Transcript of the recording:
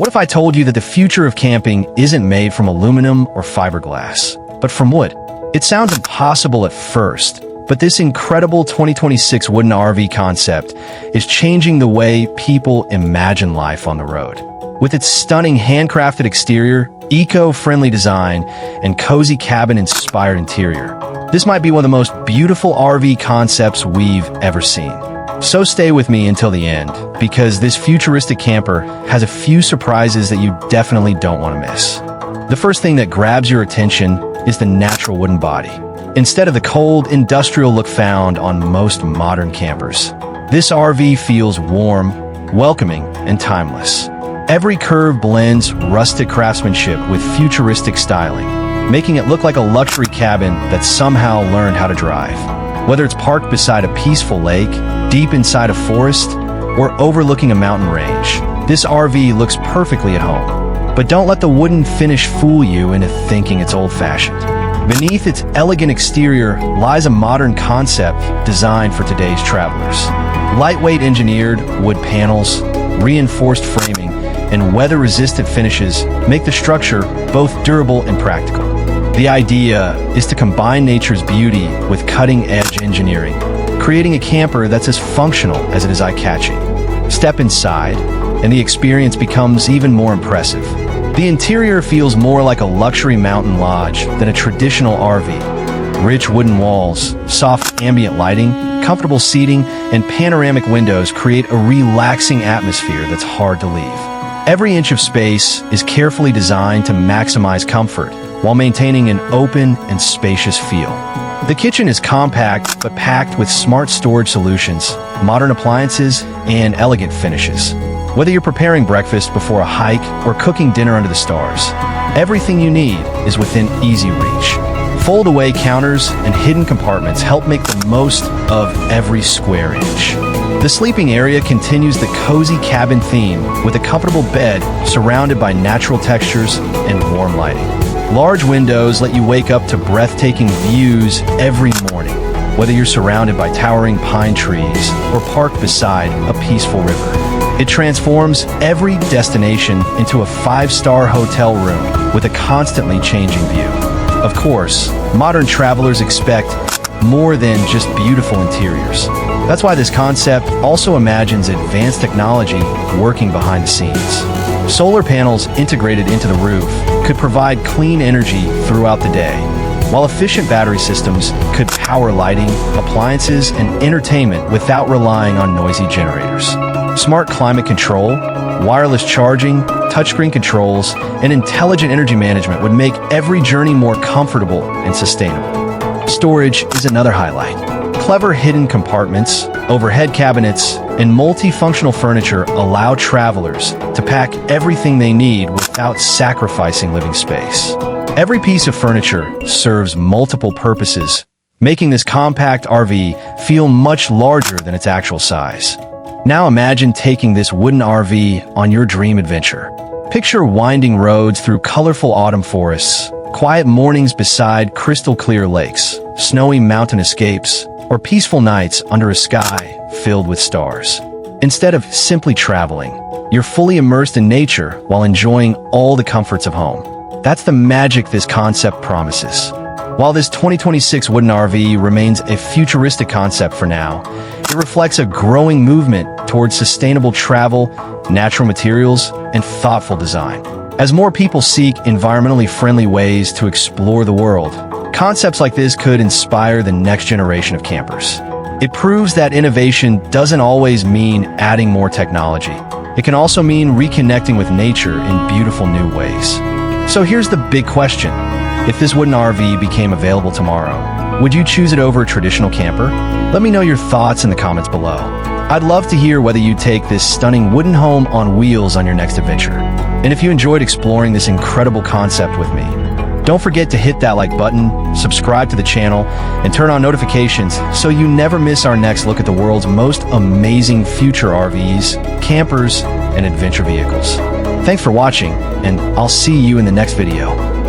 What if I told you that the future of camping isn't made from aluminum or fiberglass, but from wood? It sounds impossible at first, but this incredible 2026 wooden RV concept is changing the way people imagine life on the road. With its stunning handcrafted exterior, eco-friendly design, and cozy cabin-inspired interior, this might be one of the most beautiful RV concepts we've ever seen. So stay with me until the end, because this futuristic camper has a few surprises that you definitely don't want to miss. The first thing that grabs your attention is the natural wooden body. Instead of the cold, industrial look found on most modern campers, this RV feels warm, welcoming, and timeless. Every curve blends rustic craftsmanship with futuristic styling, making it look like a luxury cabin that somehow learned how to drive. Whether it's parked beside a peaceful lake, deep inside a forest, or overlooking a mountain range, this RV looks perfectly at home. But don't let the wooden finish fool you into thinking it's old-fashioned. Beneath its elegant exterior lies a modern concept designed for today's travelers. Lightweight engineered wood panels, reinforced framing, and weather-resistant finishes make the structure both durable and practical. The idea is to combine nature's beauty with cutting-edge engineering, creating a camper that's as functional as it is eye-catching. Step inside, and the experience becomes even more impressive. The interior feels more like a luxury mountain lodge than a traditional RV. Rich wooden walls, soft ambient lighting, comfortable seating, and panoramic windows create a relaxing atmosphere that's hard to leave. Every inch of space is carefully designed to maximize comfort while maintaining an open and spacious feel. The kitchen is compact but packed with smart storage solutions, modern appliances, and elegant finishes. Whether you're preparing breakfast before a hike or cooking dinner under the stars, everything you need is within easy reach. Fold-away counters and hidden compartments help make the most of every square inch. The sleeping area continues the cozy cabin theme with a comfortable bed surrounded by natural textures and warm lighting. Large windows let you wake up to breathtaking views every morning, whether you're surrounded by towering pine trees or parked beside a peaceful river. It transforms every destination into a five-star hotel room with a constantly changing view. Of course, modern travelers expect more than just beautiful interiors. That's why this concept also imagines advanced technology working behind the scenes. Solar panels integrated into the roof could provide clean energy throughout the day, while efficient battery systems could power lighting, appliances, and entertainment without relying on noisy generators. Smart climate control, wireless charging, touchscreen controls, and intelligent energy management would make every journey more comfortable and sustainable. Storage is another highlight. Clever hidden compartments, overhead cabinets, and multifunctional furniture allow travelers to pack everything they need without sacrificing living space. Every piece of furniture serves multiple purposes, making this compact RV feel much larger than its actual size. Now imagine taking this wooden RV on your dream adventure. Picture winding roads through colorful autumn forests, quiet mornings beside crystal-clear lakes, snowy mountain escapes, or peaceful nights under a sky filled with stars. Instead of simply traveling, you're fully immersed in nature while enjoying all the comforts of home. That's the magic this concept promises. While this 2026 wooden RV remains a futuristic concept for now, it reflects a growing movement towards sustainable travel, natural materials, and thoughtful design. As more people seek environmentally friendly ways to explore the world, concepts like this could inspire the next generation of campers. It proves that innovation doesn't always mean adding more technology. It can also mean reconnecting with nature in beautiful new ways. So here's the big question. If this wooden RV became available tomorrow, would you choose it over a traditional camper? Let me know your thoughts in the comments below. I'd love to hear whether you take this stunning wooden home on wheels on your next adventure. And if you enjoyed exploring this incredible concept with me, don't forget to hit that like button, subscribe to the channel, and turn on notifications so you never miss our next look at the world's most amazing future RVs, campers, and adventure vehicles. Thanks for watching, and I'll see you in the next video.